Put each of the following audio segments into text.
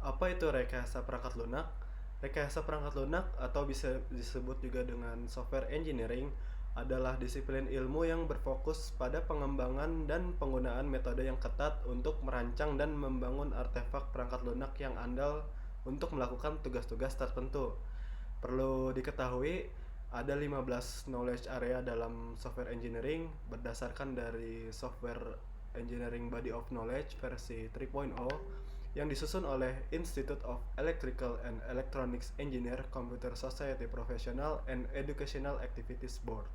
Apa itu rekayasa perangkat lunak? Rekayasa perangkat lunak atau bisa disebut juga dengan software engineering adalah disiplin ilmu yang berfokus pada pengembangan dan penggunaan metode yang ketat untuk merancang dan membangun artefak perangkat lunak yang andal untuk melakukan tugas-tugas tertentu. Perlu diketahui, ada 15 knowledge area dalam software engineering berdasarkan dari Software Engineering Body of Knowledge versi 3.0 yang disusun oleh Institute of Electrical and Electronics Engineer Computer Society Professional and Educational Activities Board.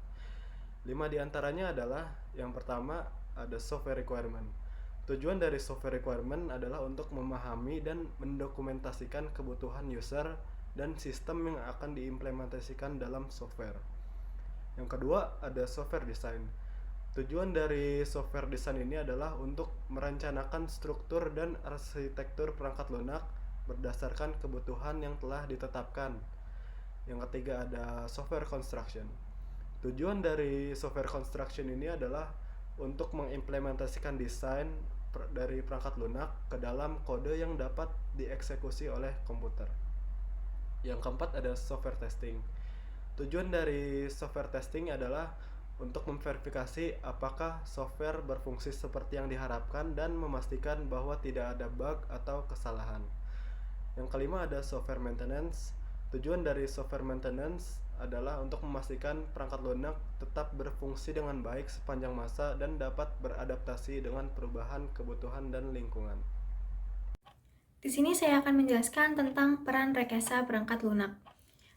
5 diantaranya adalah: yang pertama, ada software requirement. Tujuan dari software requirement adalah untuk memahami dan mendokumentasikan kebutuhan user dan sistem yang akan diimplementasikan dalam software. Yang kedua, ada software design. Tujuan dari software design ini adalah untuk merencanakan struktur dan arsitektur perangkat lunak berdasarkan kebutuhan yang telah ditetapkan. Yang ketiga, ada software construction. Tujuan dari software construction ini adalah untuk mengimplementasikan desain dari perangkat lunak ke dalam kode yang dapat dieksekusi oleh komputer. Yang keempat, ada software testing. Tujuan dari software testing adalah untuk memverifikasi apakah software berfungsi seperti yang diharapkan dan memastikan bahwa tidak ada bug atau kesalahan. Yang kelima, ada software maintenance. Tujuan dari software maintenance adalah untuk memastikan perangkat lunak tetap berfungsi dengan baik sepanjang masa dan dapat beradaptasi dengan perubahan kebutuhan dan lingkungan. Di sini saya akan menjelaskan tentang peran rekayasa perangkat lunak.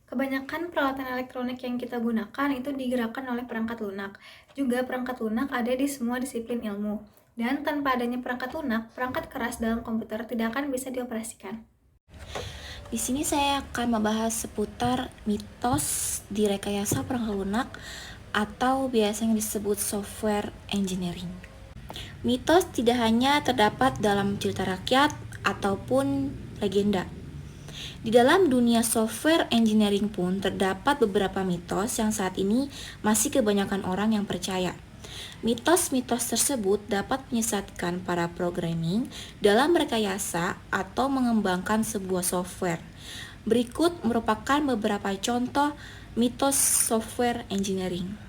Kebanyakan peralatan elektronik yang kita gunakan itu digerakkan oleh perangkat lunak. Juga perangkat lunak ada di semua disiplin ilmu. Dan tanpa adanya perangkat lunak, perangkat keras dalam komputer tidak akan bisa dioperasikan. Di sini saya akan membahas seputar mitos di rekayasa perangkat lunak atau biasanya disebut software engineering. Mitos tidak hanya terdapat dalam cerita rakyat ataupun legenda. Di dalam dunia software engineering pun terdapat beberapa mitos yang saat ini masih kebanyakan orang yang percaya. Mitos-mitos tersebut dapat menyesatkan para programming dalam merekayasa atau mengembangkan sebuah software. Berikut merupakan beberapa contoh mitos software engineering.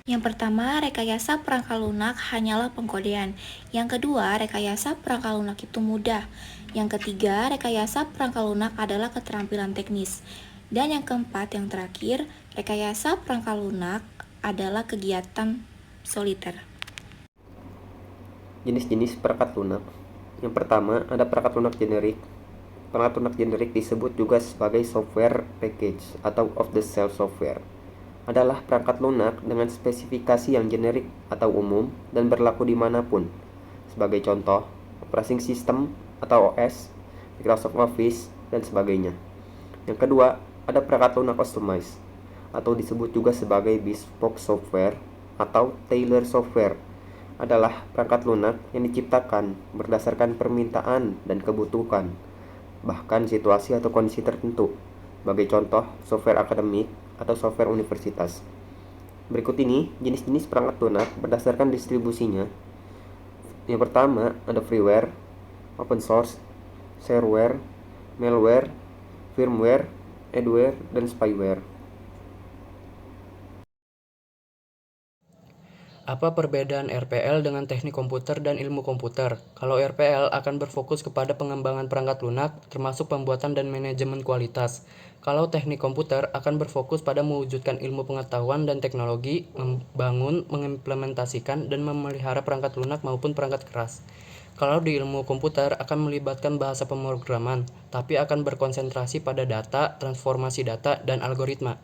Yang pertama, rekayasa perangkat lunak hanyalah pengkodean. Yang kedua, rekayasa perangkat lunak itu mudah. Yang ketiga, rekayasa perangkat lunak adalah keterampilan teknis. Dan yang keempat, yang terakhir, rekayasa perangkat lunak adalah kegiatan soliter. Jenis-jenis perangkat lunak. Yang pertama, ada perangkat lunak generik. Perangkat lunak generik disebut juga sebagai software package atau off-the-shelf software. Adalah perangkat lunak dengan spesifikasi yang generik atau umum dan berlaku dimanapun. Sebagai contoh, operating system atau OS, Microsoft Office, dan sebagainya. Yang kedua, ada perangkat lunak customized atau disebut juga sebagai bespoke software atau tailor software. Adalah perangkat lunak yang diciptakan berdasarkan permintaan dan kebutuhan, bahkan situasi atau kondisi tertentu. Sebagai contoh, software akademik atau software universitas. Berikut ini jenis-jenis perangkat lunak berdasarkan distribusinya. Yang pertama, ada freeware, open source, shareware, malware, firmware, adware, dan spyware. Apa perbedaan RPL dengan teknik komputer dan ilmu komputer? Kalau RPL akan berfokus kepada pengembangan perangkat lunak, termasuk pembuatan dan manajemen kualitas. Kalau teknik komputer akan berfokus pada mewujudkan ilmu pengetahuan dan teknologi, membangun, mengimplementasikan, dan memelihara perangkat lunak maupun perangkat keras. Kalau di ilmu komputer akan melibatkan bahasa pemrograman, tapi akan berkonsentrasi pada data, transformasi data, dan algoritma.